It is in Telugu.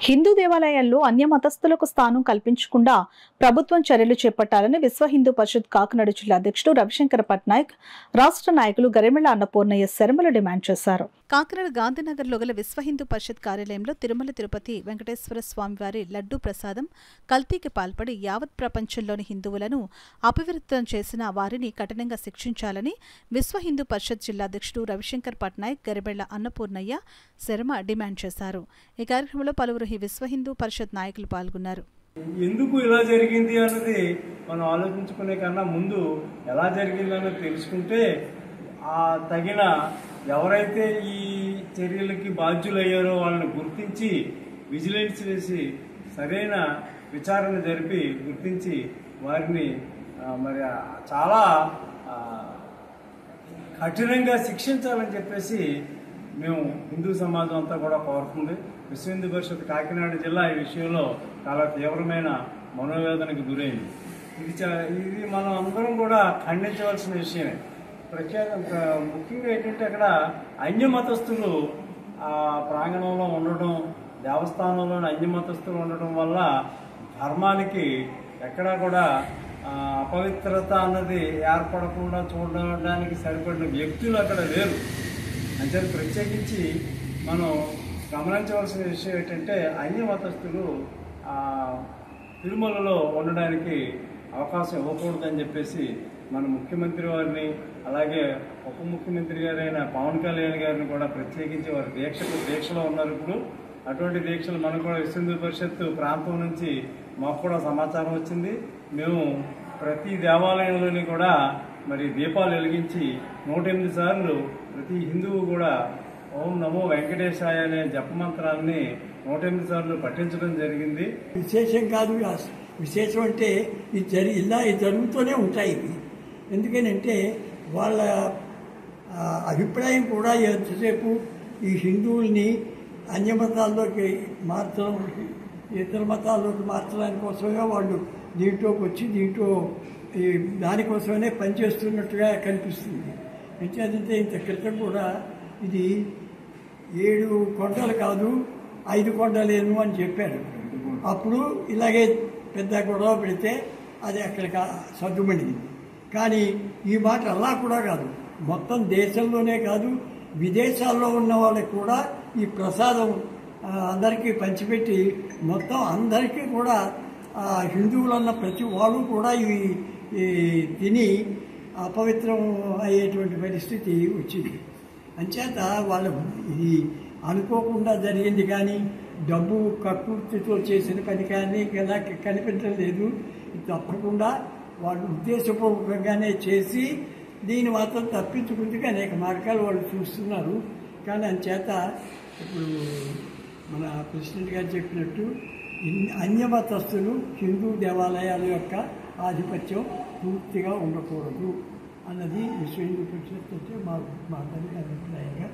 హిందూ దేవాలయాల్లో అన్య మతస్థులకు స్థానం కల్పించకుండా ప్రభుత్వం చర్యలు చేపట్టాలని విశ్వ హిందూ పరిషత్ కాకినాడ జిల్లా అధ్యక్షుడు రవిశంకర్ పట్నాయక్, రాష్ట్ర నాయకులు గరిమెళ్ల అన్నపూర్ణయ్య శర్మలు డిమాండ్ చేశారు. కాకినాడ గాంధీనగర్లో గల విశ్వ హిందూ పరిషత్ కార్యాలయంలో తిరుమల తిరుపతి వెంకటేశ్వర స్వామివారి లడ్డూ ప్రసాదం కల్తీకి పాల్పడి యావత్ ప్రపంచంలోని హిందువులను అపవిత్రం చేసిన వారిని కఠినంగా శిక్షించాలని విశ్వ హిందూ పరిషత్ జిల్లా అధ్యక్షుడు రవిశంకర్ పట్నాయక్, గరిమెళ్ల అన్నపూర్ణయ్య శర్మ డిమాండ్ చేశారు. ఈ కార్యక్రమంలో పలువురు విశ్వ హిందూ పరిషత్ నాయకులు పాల్గొన్నారు. ఎందుకు ఇలా జరిగింది అన్నది మనం ఆలోచించుకునే కన్నా ముందు ఎలా జరిగిందన్నది తెలుసుకుంటే తగిన ఎవరైతే ఈ చర్యలకి బాధ్యులయ్యారో వాళ్ళని గుర్తించి విజిలెన్స్ వేసి సరైన విచారణ జరిపి గుర్తించి వారిని మరి చాలా కఠినంగా శిక్షించాలని చెప్పేసి మేము హిందూ సమాజం అంతా కూడా కోరుతుంది. విశ్వ హిందూ పరిషత్ కాకినాడ జిల్లా ఈ విషయంలో చాలా తీవ్రమైన మనోవేదనకు గురైంది. ఇది మనం అందరం కూడా ఖండించవలసిన విషయమే. ముఖ్యంగా ఏంటంటే అక్కడ అన్య మతస్థులు ప్రాంగణంలో ఉండటం, దేవస్థానంలోని అన్య మతస్థులు ఉండటం వల్ల ధర్మానికి ఎక్కడా కూడా అపవిత్రత అన్నది ఏర్పడకుండా చూడడానికి సరిపడిన వ్యక్తులు అక్కడ లేరు. అంటే ప్రత్యేకించి మనం గమనించవలసిన విషయం ఏంటంటే అన్య మతస్థులు తిరుమలలో ఉండడానికి అవకాశం ఇవ్వకూడదని చెప్పేసి మన ముఖ్యమంత్రి వారిని, అలాగే ఉప ముఖ్యమంత్రి గారైన పవన్ కళ్యాణ్ గారిని కూడా ప్రత్యేకించి వారి దీక్షలో ఉన్నారు. ఇప్పుడు అటువంటి దీక్షలు మనకు కూడా విశ్వ హిందూ పరిషత్ ప్రాంతం నుంచి మాకు కూడా సమాచారం వచ్చింది. మేము ప్రతి దేవాలయంలోని కూడా మరి దీపాలు వెలిగించి 108 సార్లు ప్రతి హిందువు కూడా ఓం నమో వెంకటేశాయ అనే జపమంత్రాన్ని 108 సార్లు పఠించడం జరిగింది. విశేషం కాదు, విశేషం అంటే ఇలా జరుగుతూనే ఉంటాయి ఇవి. ఎందుకనంటే వాళ్ళ అభిప్రాయం కూడా ఎంతసేపు ఈ హిందువుల్ని అన్యమతాల్లోకి మార్చడం, ఇతర మతాల్లోకి మార్చడానికి కోసమే వాళ్ళు దీంట్లోకి వచ్చి దానికోసమే పనిచేస్తున్నట్టుగా కనిపిస్తుంది. ఎంచేతంటే ఇంత క్రితం కూడా ఇది 7 కొండలు కాదు 5 కొండలేను అని చెప్పారు. అప్పుడు ఇలాగే పెద్ద గొడవ పెడితే అది అక్కడికి సర్దుమణింది. కానీ ఈ మాట అలా కూడా కాదు, మొత్తం దేశంలోనే కాదు విదేశాల్లో ఉన్న వాళ్ళకి కూడా ఈ ప్రసాదం అందరికీ పంచిపెట్టి మొత్తం అందరికీ కూడా హిందువులన్న ప్రతి వాళ్ళు కూడా ఇవి తిని అపవిత్రం అయ్యేటువంటి పరిస్థితి వచ్చింది. అంచేత వాళ్ళు ఇది అనుకోకుండా జరిగింది, కానీ డబ్బు కక్కుర్తితో చేసిన పని కానీ ఇలా కనిపించడం లేదు. తప్పకుండా వాళ్ళు ఉద్దేశపూర్వకంగానే చేసి దీన్ని మాత్రం తప్పించుకుంటే అనేక మార్గాలు వాళ్ళు చూస్తున్నారు. కానీ అంచేత ఇప్పుడు మన ప్రెసిడెంట్ గారు చెప్పినట్టు అన్యమతస్థులు హిందూ దేవాలయాల యొక్క ఆధిపత్యం పూర్తిగా ఉండకూడదు అన్నది విశ్వ హిందూ పరిషత్ మా అందరికీ అభిప్రాయంగా